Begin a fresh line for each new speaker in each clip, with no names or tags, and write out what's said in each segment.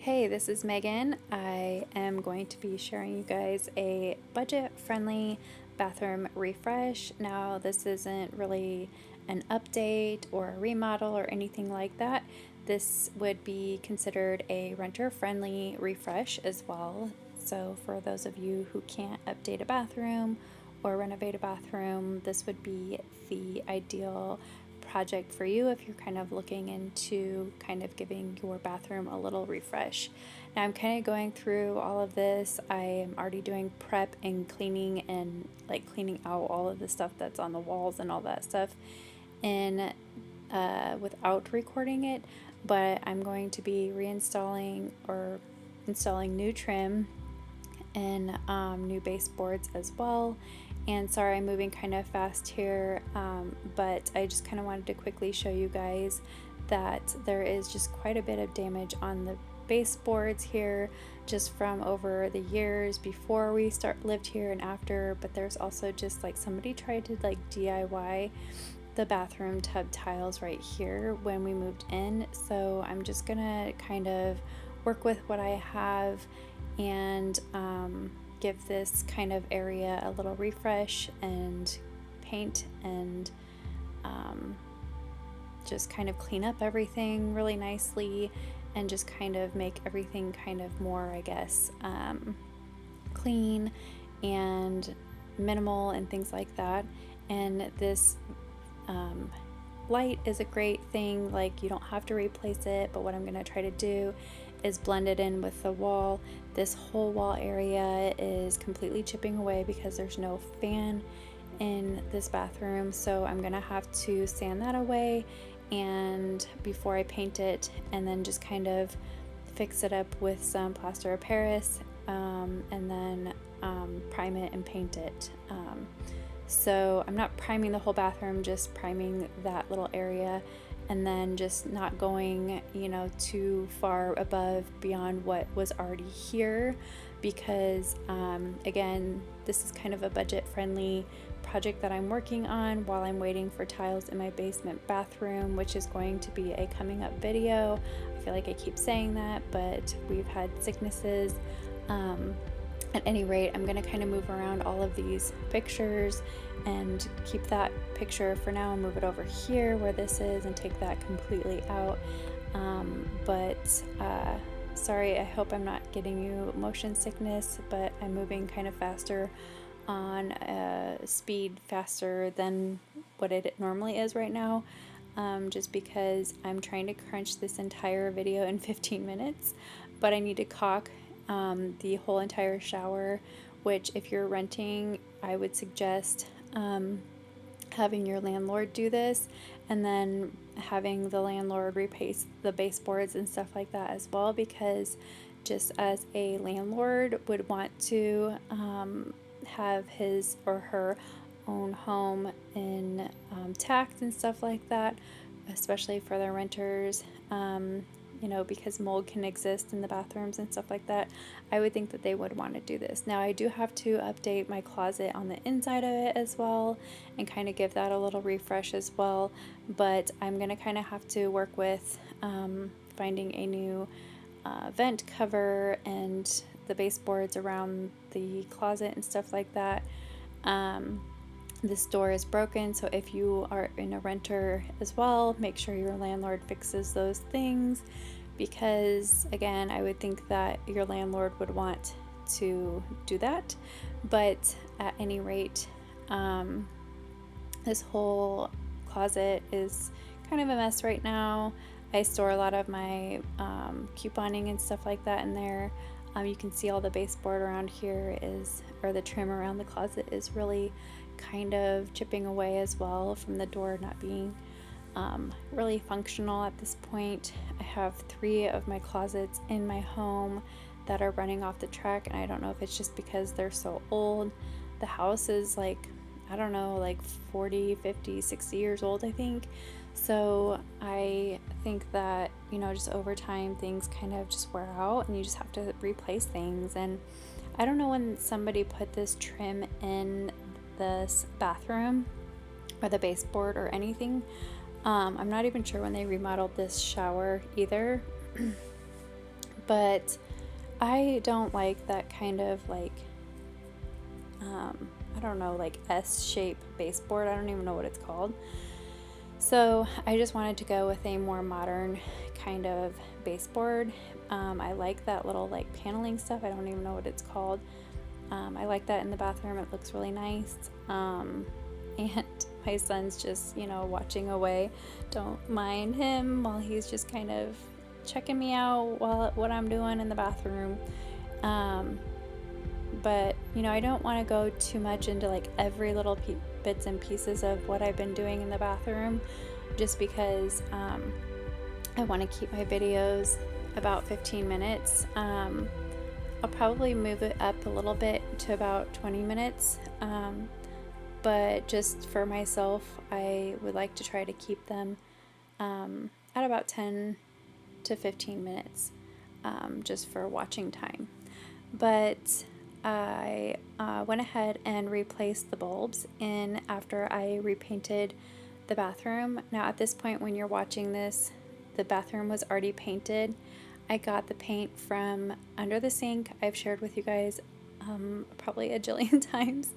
Hey, this is Megan. I am going to be sharing you guys a budget-friendly bathroom refresh. Now, this isn't really an update or a remodel or anything like that. This would be considered a renter-friendly refresh as well. So for those of you who can't update a bathroom or renovate a bathroom, this would be the ideal project for you if you're kind of looking into kind of giving your bathroom a little refresh. Now I'm kind of going through all of this. I am already doing prep and cleaning and like cleaning out all of the stuff that's on the walls and all that stuff in without recording it, but I'm going to be reinstalling or installing new trim and new baseboards as well. And sorry, I'm moving kind of fast here, but I just kind of wanted to quickly show you guys that there is just quite a bit of damage on the baseboards here just from over the years before we lived here and after. But there's also just like somebody tried to like DIY the bathroom tub tiles right here when we moved in. So I'm just gonna kind of work with what I have and give this kind of area a little refresh and paint and just kind of clean up everything really nicely and just kind of make everything kind of more, I guess, clean and minimal and things like that. And this light is a great thing, like you don't have to replace it, but what I'm going to try to do is blend it in with the wall. This whole wall area is completely chipping away because there's no fan in this bathroom, so I'm gonna have to sand that away and before I paint it, and then just kind of fix it up with some plaster of Paris, and then prime it and paint it. So I'm not priming the whole bathroom, just priming that little area and then just not going, too far above beyond what was already here because, again, this is kind of a budget-friendly project that I'm working on while I'm waiting for tiles in my basement bathroom, which is going to be a coming up video. I feel like I keep saying that, but we've had sicknesses. At any rate, I'm going to kind of move around all of these pictures and keep that picture for now and move it over here where this is and take that completely out. Sorry, I hope I'm not getting you motion sickness, but I'm moving kind of faster on speed faster than what it normally is right now, just because I'm trying to crunch this entire video in 15 minutes, but I need to caulk the whole entire shower, which if you're renting, I would suggest having your landlord do this and then having the landlord replace the baseboards and stuff like that as well, because just as a landlord would want to have his or her own home intact and stuff like that, especially for their renters, because mold can exist in the bathrooms and stuff like that. I would think that they would want to do this. Now, I do have to update my closet on the inside of it as well and kind of give that a little refresh as well, but I'm going to kind of have to work with finding a new vent cover and the baseboards around the closet and stuff like that. This door is broken, so if you are in a renter as well, make sure your landlord fixes those things, because again, I would think that your landlord would want to do that. But at any rate, this whole closet is kind of a mess right now. I store a lot of my couponing and stuff like that in there. You can see all the baseboard around here or the trim around the closet is really kind of chipping away as well from the door not being really functional at this point. I have 3 of my closets in my home that are running off the track, and I don't know if it's just because they're so old. The house is like, I don't know, like 40, 50, 60 years old, I think. So I think that, just over time things kind of just wear out and you just have to replace things. And I don't know when somebody put this trim in this bathroom or the baseboard or anything. I'm not even sure when they remodeled this shower either. but I don't like that kind of like, I don't know, like S-shaped baseboard. I don't even know what it's called. So I just wanted to go with a more modern kind of baseboard. I like that little like paneling stuff. I don't even know what it's called. I like that in the bathroom. It looks really nice. And my son's just, watching away. Don't mind him while he's just kind of checking me out while what I'm doing in the bathroom. But I don't want to go too much into like every little bits and pieces of what I've been doing in the bathroom, just because I want to keep my videos about 15 minutes. I'll probably move it up a little bit to about 20 minutes, but just for myself, I would like to try to keep them at about 10 to 15 minutes, just for watching time. But I went ahead and replaced the bulbs in after I repainted the bathroom. Now at this point when you're watching this, the bathroom was already painted. I got the paint from under the sink. I've shared with you guys probably a jillion times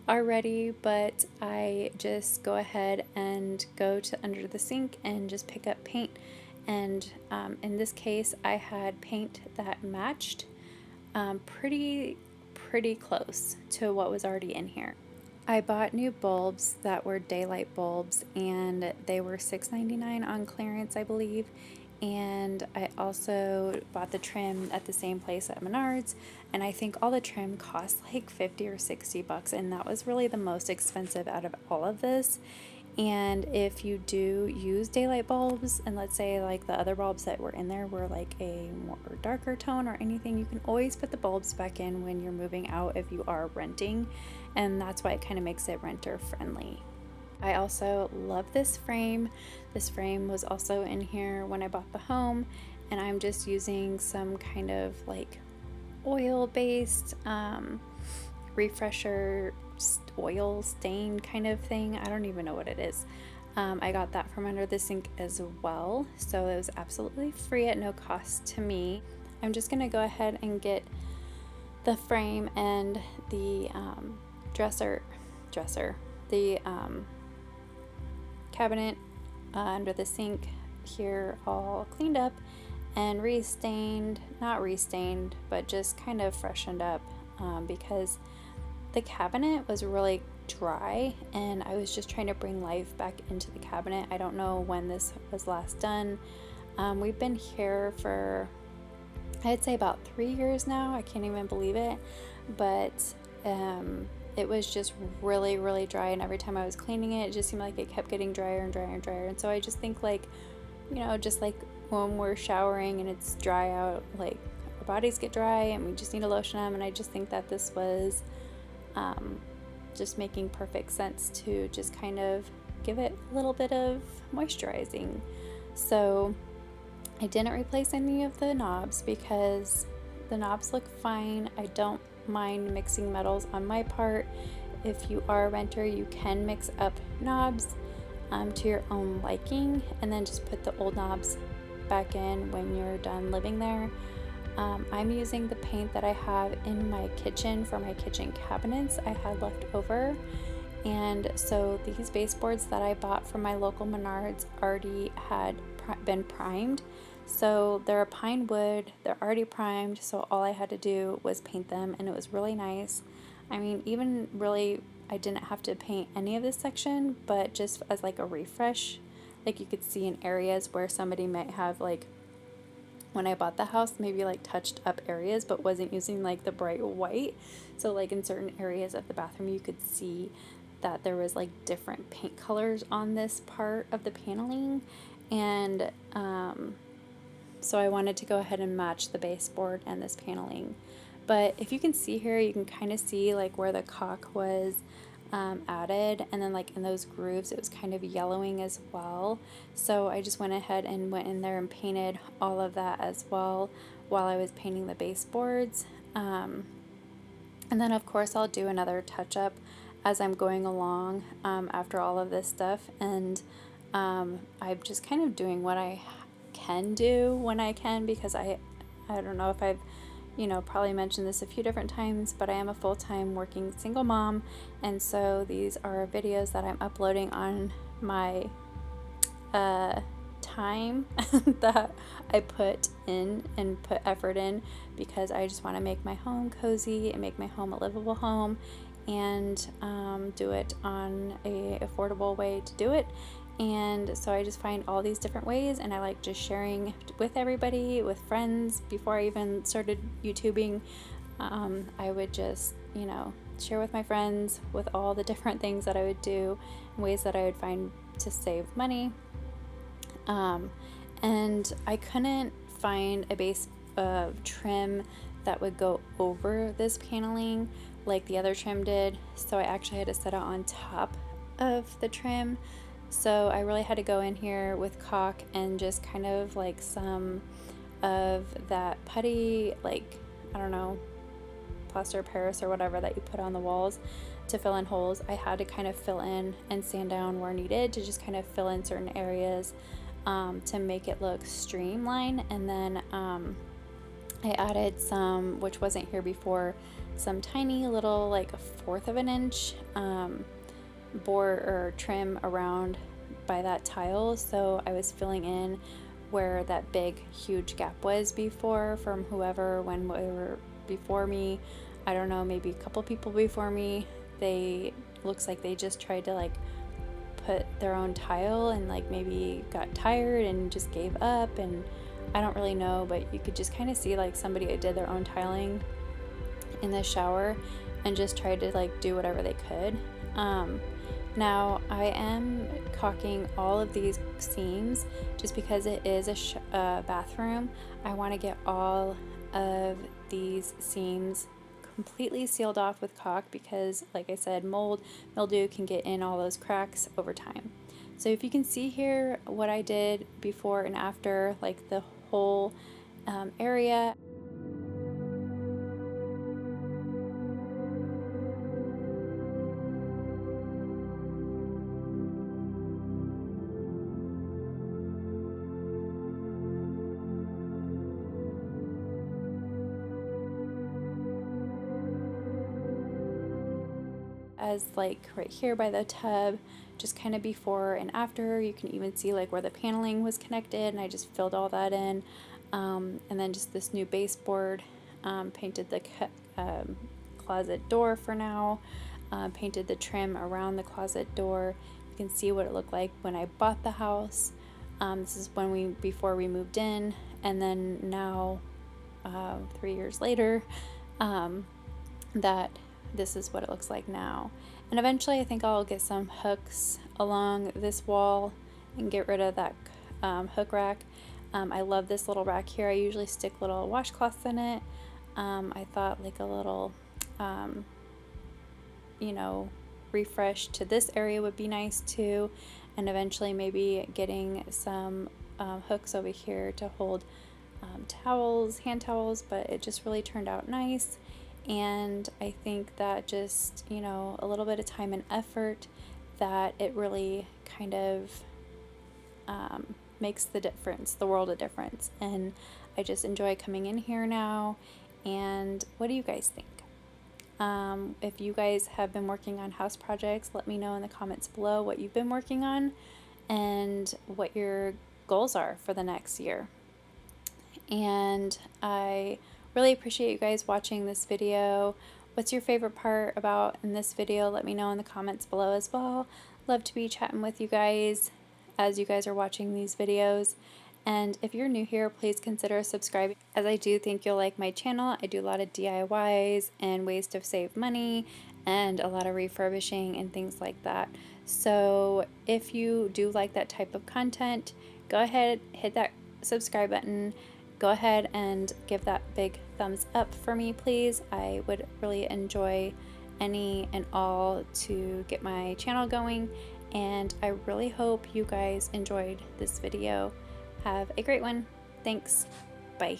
already, but I just go ahead and go to under the sink and just pick up paint. And in this case, I had paint that matched pretty close to what was already in here. I bought new bulbs that were daylight bulbs, and they were $6.99 on clearance, I believe. And I also bought the trim at the same place at Menards, and I think all the trim cost like 50 or 60 bucks, and that was really the most expensive out of all of this. And if you do use daylight bulbs, and let's say like the other bulbs that were in there were like a more darker tone or anything, you can always put the bulbs back in when you're moving out if you are renting, and that's why it kind of makes it renter friendly. I also love this frame. This frame was also in here when I bought the home, and I'm just using some kind of like oil-based refresher oil stain kind of thing. I don't even know what it is. I got that from under the sink as well, so it was absolutely free at no cost to me. I'm just gonna go ahead and get the frame and the the cabinet under the sink here all cleaned up and not restained, but just kind of freshened up, because the cabinet was really dry and I was just trying to bring life back into the cabinet. I don't know when this was last done. We've been here for, I'd say, about 3 years now. I can't even believe it, but it was just really dry, and every time I was cleaning it, it just seemed like it kept getting drier and drier and drier. And so I just think like, just like when we're showering and it's dry out, like our bodies get dry and we just need to lotion them. And I just think that this was just making perfect sense to just kind of give it a little bit of moisturizing. So I didn't replace any of the knobs because the knobs look fine. I don't mind mixing metals on my part. If you are a renter, you can mix up knobs to your own liking, and then just put the old knobs back in when you're done living there. I'm using the paint that I have in my kitchen for my kitchen cabinets I had left over. And so these baseboards that I bought from my local Menards already had been primed. So they're a pine wood, they're already primed, so all I had to do was paint them, and it was really nice. I mean, even really, I didn't have to paint any of this section, but just as like a refresh, like you could see in areas where somebody might have, like, when I bought the house, maybe like touched up areas but wasn't using like the bright white. So like in certain areas of the bathroom you could see that there was like different paint colors on this part of the paneling. And so I wanted to go ahead and match the baseboard and this paneling. But if you can see here, you can kind of see like where the caulk was added, and then like in those grooves it was kind of yellowing as well. So I just went ahead and went in there and painted all of that as well while I was painting the baseboards. And then of course I'll do another touch up as I'm going along after all of this stuff. And I'm just kind of doing what I can do when I can, because I I don't know if I've, probably mentioned this a few different times, but I am a full-time working single mom, and so these are videos that I'm uploading on my time that I put in and put effort in, because I just want to make my home cozy and make my home a livable home, and do it on a affordable way to do it. And so I just find all these different ways, and I like just sharing with everybody, with friends. Before I even started YouTubing, I would just, share with my friends with all the different things that I would do and ways that I would find to save money. And I couldn't find a base of trim that would go over this paneling like the other trim did, so I actually had to set it on top of the trim. So I really had to go in here with caulk and just kind of like some of that putty, like, I don't know, plaster of Paris or whatever that you put on the walls to fill in holes. I had to kind of fill in and sand down where needed to just kind of fill in certain areas to make it look streamlined. And then I added some, which wasn't here before, some tiny little, like a fourth of an inch board or trim around by that tile. So I was filling in where that big huge gap was before from whoever, when we were before me, I don't know, maybe a couple people before me, they looks like they just tried to like put their own tile and like maybe got tired and just gave up, and I don't really know, but you could just kind of see like somebody that did their own tiling in the shower and just tried to like do whatever they could. Now I am caulking all of these seams just because it is a bathroom. I want to get all of these seams completely sealed off with caulk because, like I said, mildew can get in all those cracks over time. So if you can see here what I did before and after, like the whole area. As like right here by the tub, just kind of before and after. You can even see like where the paneling was connected, and I just filled all that in. And then just this new baseboard, painted the closet door for now, painted the trim around the closet door. You can see what it looked like when I bought the house. This is when before we moved in, and then now 3 years later, that this is what it looks like now. And eventually I think I'll get some hooks along this wall and get rid of that hook rack. I love this little rack here. I usually stick little washcloths in it. I thought like a little refresh to this area would be nice too, and eventually maybe getting some hooks over here to hold towels, hand towels, but it just really turned out nice. And I think that just, a little bit of time and effort, that it really kind of makes the world a difference. And I just enjoy coming in here now. And what do you guys think? If you guys have been working on house projects, let me know in the comments below what you've been working on and what your goals are for the next year. And I really appreciate you guys watching this video. What's your favorite part about in this video? Let me know in the comments below as well. Love to be chatting with you guys as you guys are watching these videos. And if you're new here, please consider subscribing, as I do think you'll like my channel. I do a lot of DIYs and ways to save money and a lot of refurbishing and things like that. So if you do like that type of content, go ahead, hit that subscribe button. Go ahead and give that big thumbs up for me, please. I would really enjoy any and all to get my channel going, and I really hope you guys enjoyed this video. Have a great one. Thanks. Bye.